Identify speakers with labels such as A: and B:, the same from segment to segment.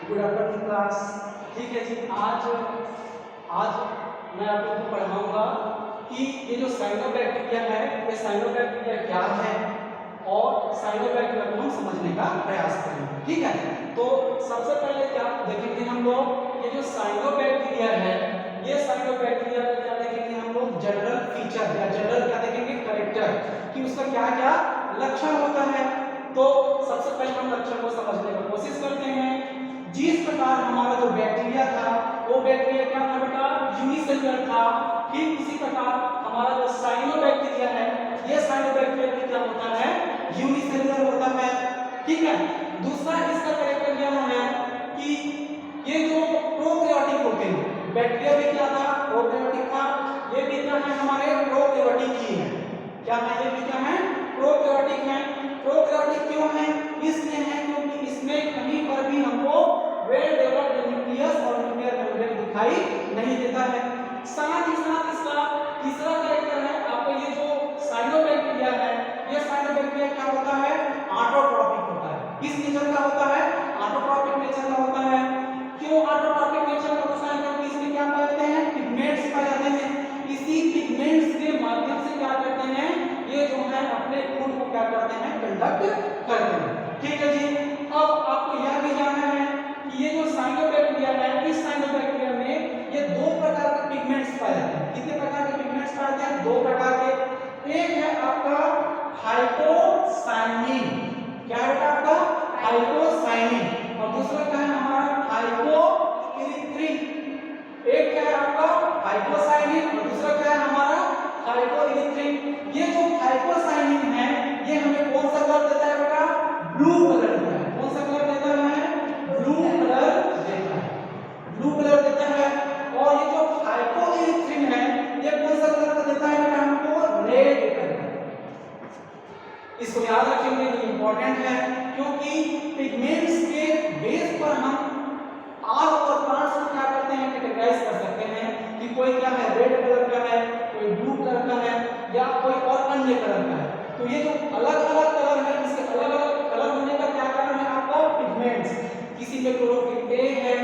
A: Good afternoon class. ठीक है जी, आज मैं आप लोगों को पढ़ाऊंगा कि ये जो साइनोबैक्टीरिया है, ये साइनोबैक्टीरिया क्या है और साइनोबैक्टीरिया को हम समझने का प्रयास करेंगे। ठीक है, तो सबसे पहले क्या देखेंगे हम लोग, ये जो साइनोबैक्टीरिया है, ये साइनोबैक्टीरिया का क्या देखेंगे हम लोग, जनरल फीचर या जनरल क्या देखेंगे, कैरेक्टर, कि उसका क्या क्या लक्षण होता है। तो सबसे पहले हम लक्षण को समझने की कोशिश करते हैं। जिस प्रकार हमारा जो बैक्टीरिया था, वो बैक्टीरिया क्या था बेटा, यूनिसेलुलर था। ठीक इसी प्रकार हमारा जो साइनोबैक्टीरिया है, ये साइनोबैक्टीरिया भी क्या होता है, यूनिसेलुलर होता है। ठीक है, दूसरा इसका कैरेक्टर क्या है कि ये जो प्रोकैरियोटिक होते हैं, बैक्टीरिया भी क्या था, प्रोकैरियोटिक था। ये भी क्या है, हमारे प्रोकैरियोटिक ही है। क्या है, ये भी क्या है, प्रोकैरियोटिक है। प्रोकैरियोटिक क्यों है, इसलिए है क्योंकि इसमें कहीं पर भी हमको वेल डेवलप्ड न्यूक्लियस और न्यूक्लियर मेम्ब्रेन दिखाई नहीं देता है। साथ ही साथ इसका तीसरा कैरेक्टर है, आपको ये जो साइनोबैक्टीरिया है, ये साइनोबैक्टीरिया क्या होता है, ऑटोट्रॉपिक होता है। किस नेचर का होता है, ऑटोट्रॉपिक नेचर का होता है। क्यों ऑटोट्रॉपिक नेचर का होता है, क्योंकि इसमें क्या पाते हैं, पिगमेंट्स पाए जाते हैं। इसी पिगमेंट्स के माध्यम से क्या करते हैं, ये जो है अपने फूड को क्या करते हैं, कंडक्ट करते हैं। ठीक है जी, अब आपको यह भी जानना है कि ये जो साइनोबैक्टीरिया है, इस साइनोबैक्टीरिया में ये दो प्रकार के पिगमेंट्स पाए जाते हैं। कितने प्रकार के पिगमेंट्स पाए जाते हैं, दो प्रकार के। एक है आपका हाइपोसाइनिन, क्या है आपका हाइपोसाइनिन, और दूसरा क्या है हमारा हाइपोइरिथ्रिन। एक क्या है आपका हाइपोसाइनिन और दूसरा क्या है हमारा हाइपोइरिथ्रिन। ये जो हाइपोसाइनिन है, ये हमें कौन सा कलर देता है बेटा, ब्लू कलर देता है। कौन सा कलर देता है, ब्लू कलर देता है, ब्लू कलर देता है। और ये जो हाइपोइरिथ्रिन है, ये कौन सा कलर देता है बेटा, हमको रेड कलर। इसको याद रखेंगे, ये इंपॉर्टेंट है, क्योंकि पिगमेंट्स के बेस पर हम आर और प्लांट्स को क्या करते हैं, कैटेगराइज कर सकते हैं कि कोई क्या है, रेड कलर का है, कोई ब्लू कलर का है, या कोई और अन्य कलर का है। तो ये जो अलग अलग कलर है, इसके अलग अलग कलर होने का क्या कारण है, आपका पिगमेंट्स। किसी में क्लोरोफिल ए है,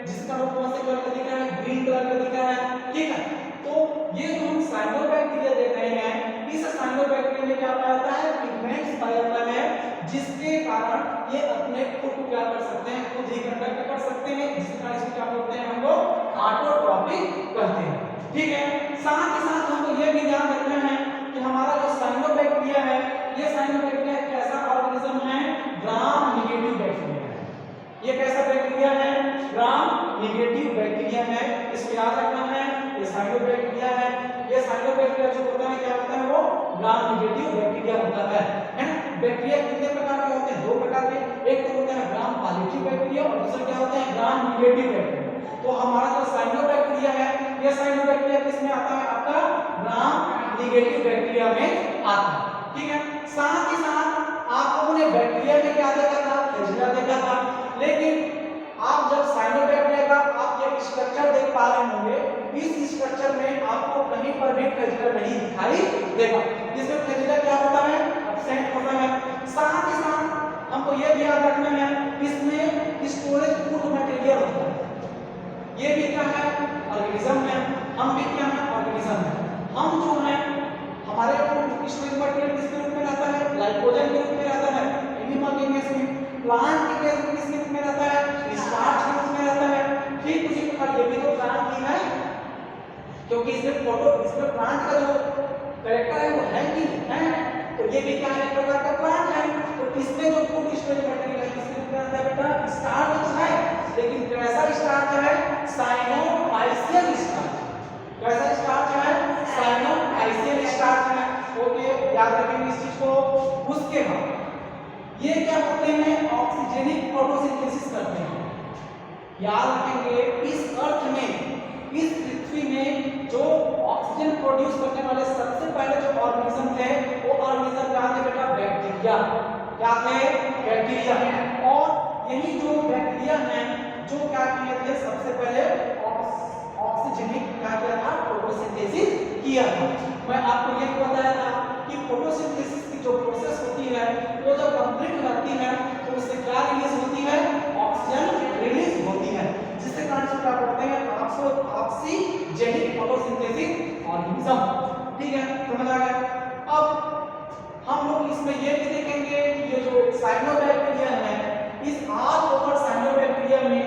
A: जिसका वो कौन से कलर का दिख रहा है, ग्रीन कलर का दिख रहा है। ठीक है, तो ये जो हम साइनोबैक्टीरिया देख रहे हैं, इस साइनोबैक्टीरिया में क्या पाया जाता है, पिगमेंट्स पाया जाता है, जिसके कारण ये अपने खुद को क्या कर सकते हैं, खुद ही कंडक्ट कर सकते हैं। जिसके कारण इसको क्या बोलते हैं, हम लोग ऑटोट्रॉपिक कहते हैं। ठीक है, साथ ही साथ हमको ये भी ध्यान रखना है कि हमारा जो साइनोबैक्टीरिया है, ये साइनोबैक्टीरिया कैसा ऑर्गेनिज्म है, ग्राम नेगेटिव बैक्टीरिया है। ये कैसा बैक्टीरिया है, ग्राम नेगेटिव बैक्टीरिया है। इसको याद रखना है, ये साइनोबैक्टीरिया है। ये साइनोबैक्टीरिया जो होता है, क्या होता है, वो ग्राम नेगेटिव बैक्टीरिया होता है ना। बैक्टीरिया कितने प्रकार के होते हैं, दो प्रकार के। एक तो होता है ग्राम पॉजिटिव बैक्टीरिया और दूसरा क्या होता है, ग्राम नेगेटिव बैक्टीरिया। तो हमारा जो साइनोबैक्टीरिया है, ये साइनोबैक्टीरिया किसमें आता है, आपका ग्राम नेगेटिव बैक्टीरिया में आता है। ठीक है, साथ ही साथ आप लोगों ने बैक्टीरिया में क्या देखा था, फ्लैजेला देखा था, लेकिन आप जब साइनोबैक्टीरिया का आप ये स्ट्रक्चर देख पा रहे होंगे, इस स्ट्रक्चर में आपको कहीं पर भी फ्लैजेला नहीं दिखाई देगा। इसमें फ्लैजेला क्या होता है, एब्सेंट होता है। साथ ही साथ हमको ये भी याद रखना है, इसमें स्टोरेज फूड मटेरियल होता है। ये भी क्या है, ऑर्गेनिज्म है। हम भी क्या है, ऑर्गेनिज्म है। हम जो है, हमारे स्टोरेज मटेरियल किसके रूप में रहता है, ग्लाइकोजन के रूप में रहता है। एनिमल के केस में, प्लांट के केस में किसके रूप में रहता है, स्टार्च के रूप में रहता है। ठीक उसी प्रकार ये भी तो प्लांट ही है, क्योंकि इसमें प्लांट का जो कैरेक्टर है वो है कि है, तो ये भी क्या है, एक प्रकार का प्लांट है। तो इसमें जो फूड स्टोरेज मटेरियल है, किसके रूप में रहता है बेटा, स्टार्च है। लेकिन कैसा स्टार्च है, साइनोफाइसियल स्टार्च। कैसा स्टार्च है, साइनोफाइसियल स्टार्च है। ओके, याद रखेंगे इस चीज को। उसके बाद ये क्या होते हैं, ऑक्सीजनिक फोटोसिंथेसिस करते हैं। याद रखेंगे, इस अर्थ में, इस पृथ्वी में जो ऑक्सीजन प्रोड्यूस करने वाले सबसे पहले जो ऑर्गेनिज्म थे, वो ऑर्गेनिज्म क्या थे बेटा, बैक्टीरिया। क्या थे, बैक्टीरिया। और यही जो बैक्टीरिया हैं, जो क्या किए थे, सबसे पहले ऑक्सीजनिक क्या किया था, फोटोसिंथेसिस किया था। मैं आपको ये बताया था कि फोटोसिंथेसिस की जो प्रोसेस होती है, वो जब कंप्लीट रहती है तो उससे क्या रिलीज होती है, ऑक्सीजन रिलीज क्या पढ़ते हैं, ऑक्सीजेनिक फोटोसिंथेसिस ऑर्गेनिज्म। ठीक है, समझ आ गया। अब हम लोग इसमें ये भी देखेंगे कि ये जो साइनोबैक्टीरिया है, इस ऑल ओवर साइनोबैक्टीरिया में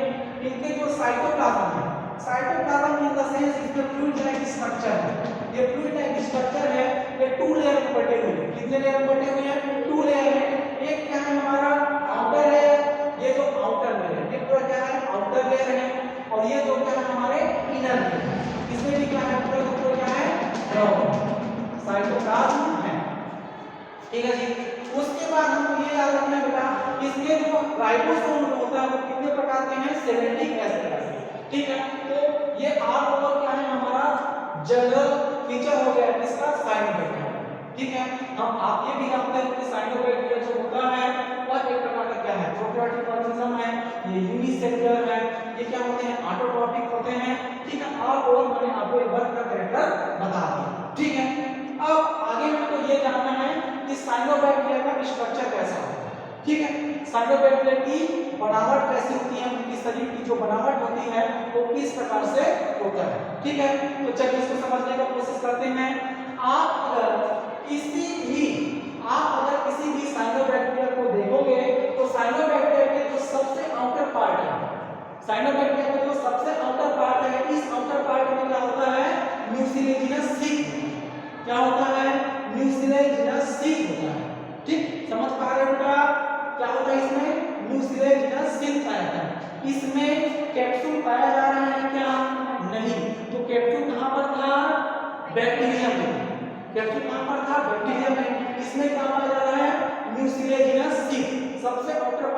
A: इनके जो साइटोप्लाज्म है, साइटोप्लाज्म इन द सेंस इसमें फ्लूइड लाइक स्ट्रक्चर है। ये फ्लूइड लाइक स्ट्रक्चर है, ये 2 लेयर में बटे हुए हैं। कितने लेयर में बटे हुए हैं? 2 लेयर में। एक क्या है हमारा आउटर लेयर, ये जो आउटर लेयर है, ये पूरा क्या है आउटर लेयर है, और ये जो क्या है हमारे इनर लेयर है। इसमें भी क्या है पूरा क्या है साइटोप्लाज्म है। ठीक है जी। उसके बाद हमको ये याद रखना है बेटा, इसके जो राइबोसोम होता है वो कितने प्रकार के हैं? 70 एसिड। ठीक है, तो ये ऑल ओवर क्या है हमारा जनरल फीचर हो गया इसका साइनोबैक्टीरिया। ठीक है, हम आप ये भी जानते हैं कि साइनोबैक्टीरिया जो होता है वह एक प्रकार का क्या है प्रोकैरियोटिक ऑर्गेनिज्म है, ये यूनिसेलुलर है, ये क्या होते हैं ऑटोट्रॉपिक होते हैं। ठीक है, ऑल ओवर मैंने आपको एक बार का कैरेक्टर बता दिया। ठीक है, अब आगे हमको ये जानना है कि साइनोबैक्टीरिया का स्ट्रक्चर कैसा होता है। ठीक है, साइनोबैक्टीरिया की बनावट कैसी होती है, उनकी शरीर की जो बनावट होती है वो किस प्रकार से होता है। ठीक है, तो चलिए इसको समझने का कोशिश करते हैं। आप अगर किसी भी साइनोबैक्टीरिया को देखोगे तो साइनोबैक्टीरिया के जो सबसे आउटर पार्ट है, साइनोबैक्टीरिया का जो सबसे आउटर पार्ट है, इस आउटर पार्ट में क्या होता है म्यूसिलेजिनस शीथ। क्या होता है? म्यूसिलेजिनस शीथ होता है। ठीक, समझ पा रहे हो बेटा? क्या होता है इसमें? म्यूसिलेजिनस शीथ पाया जाता है। इसमें कैप्सूल पाया जा रहा है क्या? नहीं। तो कैप्सूल कहां पर था? बैक्टीरिया में। कैप्सूल कहां पर था? बैक्टीरिया में। इसमें क्या पाया जा रहा है? Mucilaginous sheath. सबसे आउटर